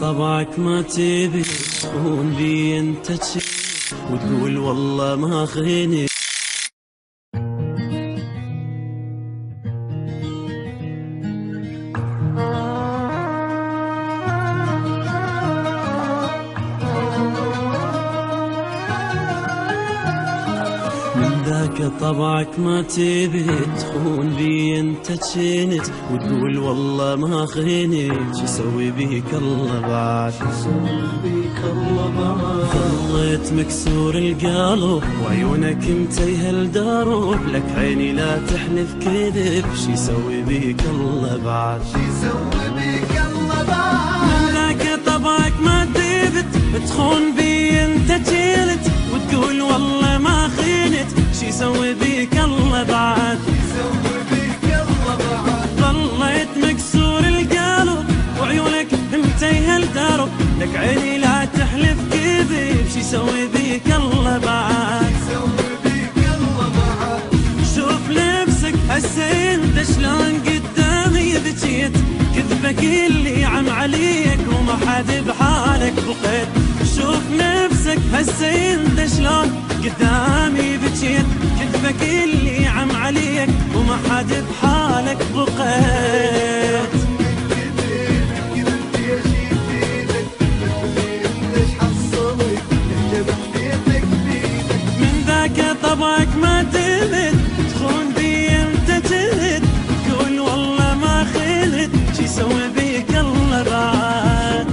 طبعك ما تبي تخون بي انت وتقول والله ما خيني. من ذاك طبعك ما تبي تخون بي انت تشينت وتقول والله ما خينت. شو يسوي بيك الله بعد، ظليت مكسور القلب وعيونك متيه الدروب، لك عيني لا تحلف كذب. شو يسوي بيك الله بعد، من ذاك طبعك ما تبت تخون بي انت تشيلت وتقول والله ما خينت. شو يسوي بيك الله بعد، ظليت مكسور القلب وعيونك متيه الدرب، لك عيني لا تحلف كذب. شو يسوي بيك الله بعد، شوف لبسك هسه انت شلون قدامي بجيت، كذبك اللي عم عليك وما حد بحالك بقيت. شوف نفسك هسه انت شلون قدامي بجيت، كذبك اللي عم عليك وما حد بحالك بقيت. من ذاك طبعك ما تبت تخون بي انت تهد، تقول والله ما خلت. شو يسوي بيك الله بعد،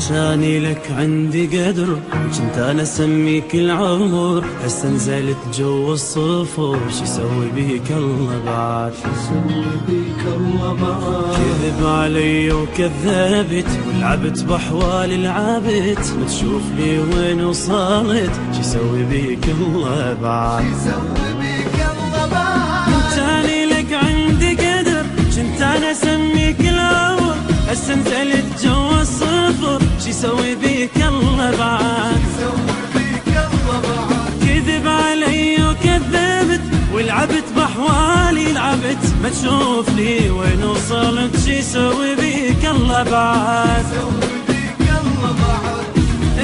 كاني لك عندي قدر وكنت انا اسميك العمر، هسه نزلت جو الصفر. شو يسوي بيك الله بعد، كذب علي وكذبت ولعبت بحوال العبت، ما تشوف لي وين وصلت. شو يسوي بيك الله بعد، كاني لك عندي قدر كنت انا اسميك العمر، هسه نزلت جو الصفر. شو يسوي بيك الله بعد، كذب علي وكذبت ولعبت بحوالي لعبت، ما تشوف لي وين وصلت. شو يسوي بيك الله بعد،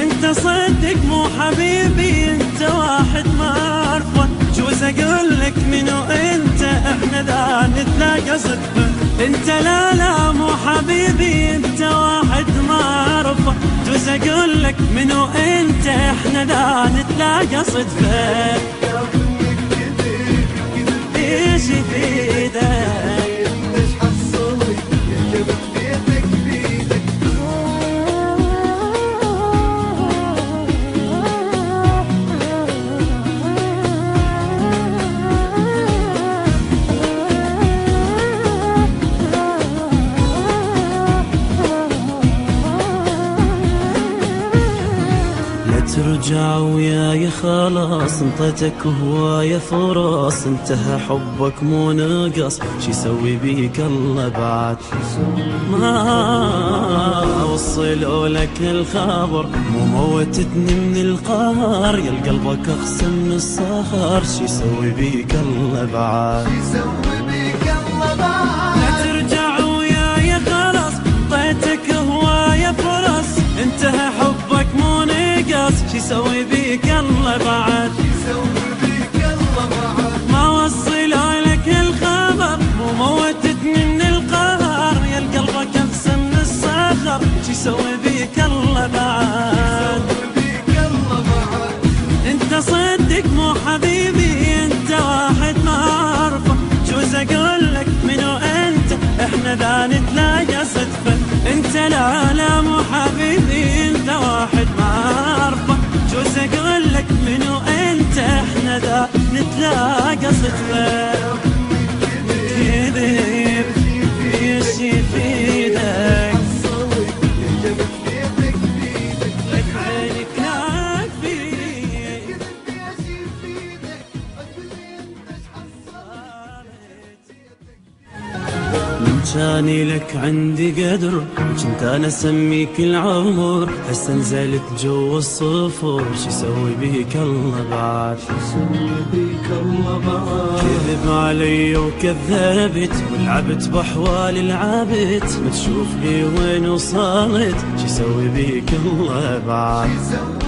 انت صدق مو حبيبي انت واحد ما اعرفه، جوز اقول لك منو انت احنا ذا نتلاقى صدفه. انت لا مو حبيبي انت واحد ما اعرفه، جوز اقول لك منو انت احنا ذا نتلاقى صدفه. ايش يفيدك ترجع وياي خلاص، انطيتك هواية فرص، انتهى حبك مو نقص. شو يسوي بيك الله بعد، ما وصلوا لك الخبر مو موتتني من القهر، يا قلبك اقسى من الصخر. شو يسوي بيك الله بعد، لا ترجع وياي خلاص، انطيتك هواية فرص، انتهى حبك مو نقص. شو يسوي بيك الله بعد، ما وصلوا لك الخبر مو موتتني من القهر، يا قلبك اقسى من الصخر. شو يسوي بيك الله بعد، انت صدق مو حبيبي انت واحد ما اعرفه، جوز اقول لك منو انت احنا ذا نتلاقى صدفه. انت لا مو حبيبي انت واحد ما اعرفه، جوز اقول لك منو انت احنا ذا نتلاقى صدفه. كذب ايش يفيدك كاني لك عندي قدر، كنت انا اسميك العمر، هسه نزلت جو الصفر، شو يسوي بيك الله بعد، كذب علي وكذبت، ولعبت باحوال العبت، ما تشوف لي وين وصلت، شو يسوي بيك الله بعد.